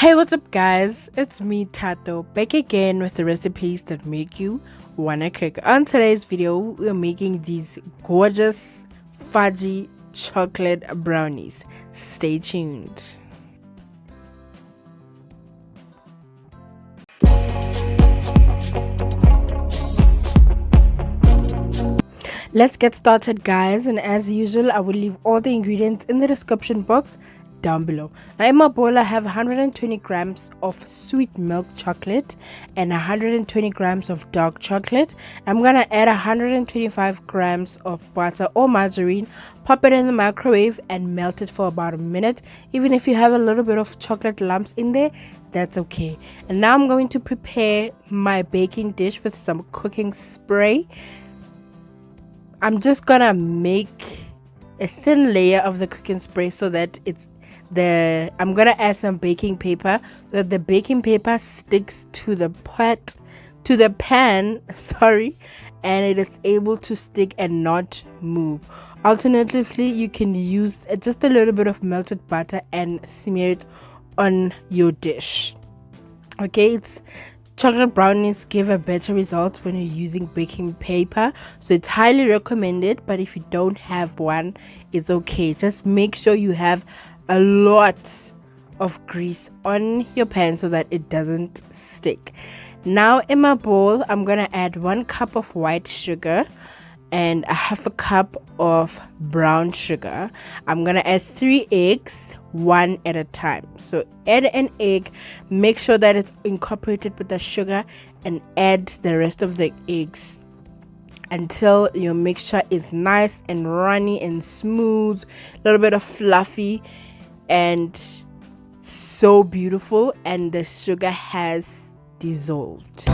Hey, what's up, guys? It's me, Tato, back again with the recipes that make you wanna cook. On today's video, we're making these gorgeous fudgy chocolate brownies. Stay tuned. Let's get started, guys, and as usual I will leave all the ingredients in the description box down below. Now in my bowl I have 120 grams of sweet milk chocolate and 120 grams of dark chocolate. I'm gonna add 125 grams of butter or margarine, pop it in the microwave and melt it for about a minute. Even if you have a little bit of chocolate lumps in there, that's okay. And now I'm going to prepare my baking dish with some cooking spray. I'm just gonna make a thin layer of the cooking spray so that I'm gonna add some baking paper so that the baking paper sticks to the pan, sorry, and it is able to stick and not move. Alternatively, you can use just a little bit of melted butter and smear it on your dish. Okay, chocolate brownies give a better result when you're using baking paper, so it's highly recommended, but if you don't have one, it's okay. Just make sure you have a lot of grease on your pan so that it doesn't stick. Now in my bowl I'm gonna add 1 cup of white sugar and a half a cup of brown sugar. I'm gonna add 3 eggs, one at a time. So add an egg, make sure that it's incorporated with the sugar, and add the rest of the eggs until your mixture is nice and runny and smooth, a little bit of fluffy and so beautiful, and the sugar has dissolved.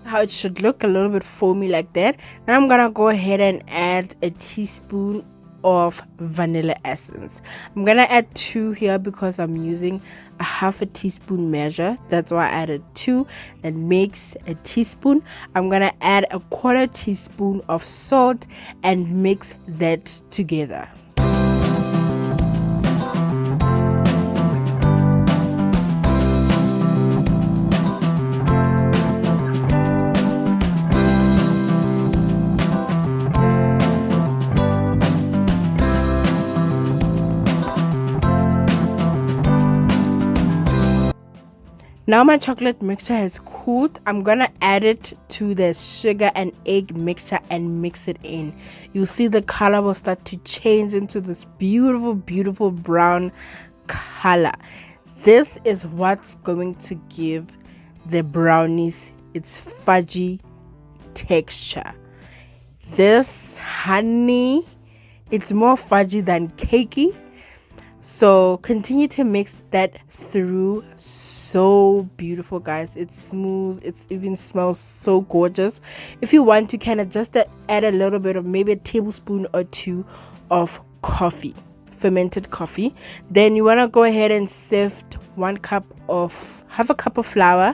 How it should look, a little bit foamy like that. Then I'm gonna go ahead and add a teaspoon of vanilla essence. I'm gonna add 2 here because I'm using a half a teaspoon measure. That's why I added 2. That makes a teaspoon. I'm gonna add a 1/4 teaspoon of salt and mix that together. Now my chocolate mixture has cooled. I'm gonna add it to the sugar and egg mixture and mix it in. You'll see the color will start to change into this beautiful brown color. This is what's going to give the brownies its fudgy texture. This honey, it's more fudgy than cakey. So continue to mix that through. So beautiful, guys. It's smooth, it's even smells so gorgeous. If you want to kind of just add a little bit of maybe a tablespoon or 2 of coffee, fermented coffee, then you want to go ahead and sift half a cup of flour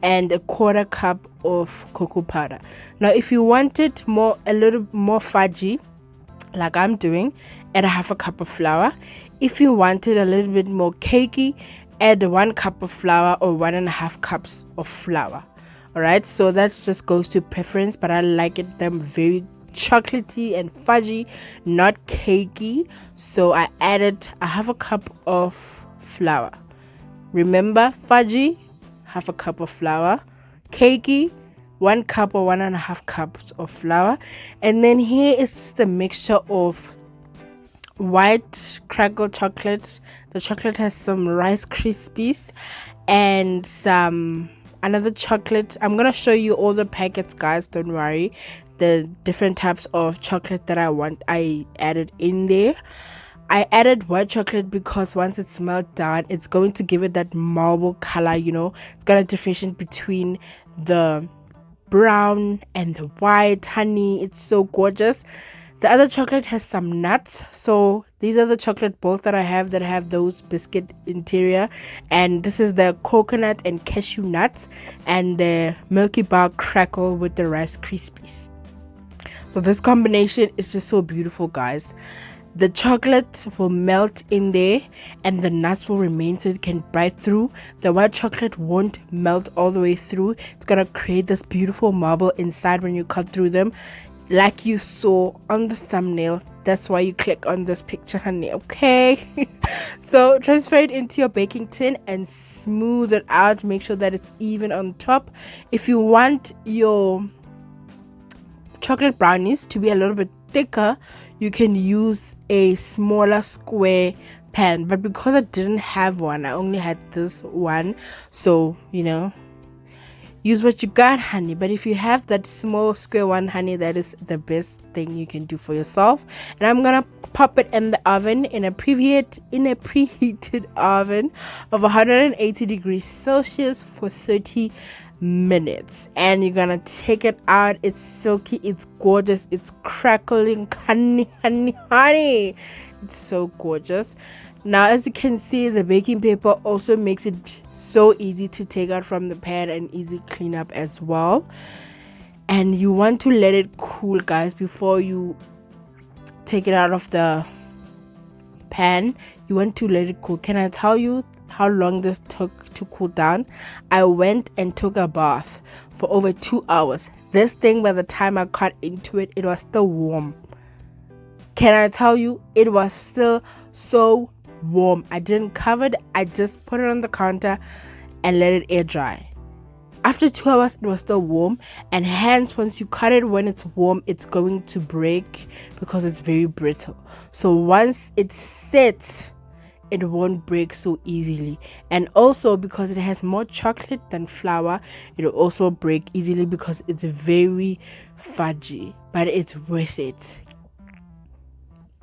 and a 1/4 cup of cocoa powder. Now if you want it a little more fudgy, like I'm doing, add a half a cup of flour. If you want it a little bit more cakey, add 1 cup of flour or 1.5 cups of flour. Alright, so that just goes to preference, but I like them very chocolatey and fudgy, not cakey. So I added a half a cup of flour. Remember, fudgy, half a cup of flour. Cakey, 1 cup or 1.5 cups of flour. And then here is just a mixture of white crackle chocolate. The chocolate has some Rice Krispies and some another chocolate. I'm gonna show you all the packets, guys, don't worry. The different types of chocolate that I added in there. I added white chocolate because once it's melted down, it's going to give it that marble color, it's gonna differentiate between the brown and the white honey. It's so gorgeous. The other chocolate has some nuts. So these are the chocolate balls that I have that have those biscuit interior. And this is the coconut and cashew nuts and the Milky Bar crackle with the Rice Krispies. So this combination is just so beautiful, guys. The chocolate will melt in there and the nuts will remain so it can bite through. The white chocolate won't melt all the way through. It's gonna create this beautiful marble inside when you cut through them, like you saw on the thumbnail. That's why you click on this picture, honey. Okay. So transfer it into your baking tin and smooth it out. Make sure that it's even on top. If you want your chocolate brownies to be a little bit thicker, you can use a smaller square pan, but because I didn't have one, I only had this one, so use what you got, honey. But if you have that small square one, honey, that is the best thing you can do for yourself. And I'm gonna pop it in the oven in a preheated oven of 180 degrees Celsius for 30 minutes. And you're gonna take it out. It's silky, it's gorgeous, it's crackling, honey. It's so gorgeous. Now, as you can see, the baking paper also makes it so easy to take out from the pan and easy clean up as well. And you want to let it cool, guys, before you take it out of the pan. You want to let it cool. Can I tell you how long this took to cool down? I went and took a bath for over 2 hours. This thing, by the time I cut into it, it was still warm. Can I tell you, it was still so warm. I didn't cover it. I just put it on the counter and let it air dry. After 2 hours, it was still warm, and hence once you cut it when it's warm, it's going to break because it's very brittle. So once it sets, it won't break so easily. And also because it has more chocolate than flour, it will also break easily because it's very fudgy. But it's worth it.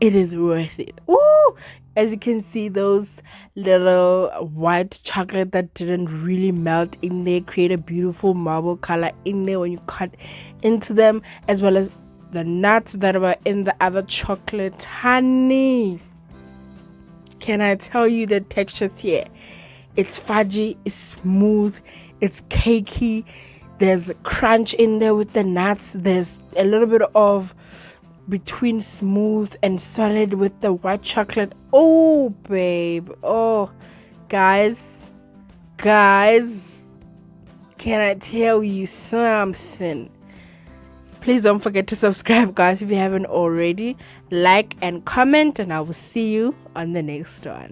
It is worth it. Ooh! As you can see, those little white chocolate that didn't really melt in there create a beautiful marble color in there when you cut into them, as well as the nuts that were in the other chocolate. Honey, can I tell you the textures here? It's fudgy, it's smooth, it's cakey. There's a crunch in there with the nuts. There's a little bit of between smooth and solid with the white chocolate. Oh, babe. Oh, guys, can I tell you something? Please don't forget to subscribe, guys, if you haven't already. Like and comment, and I will see you on the next one.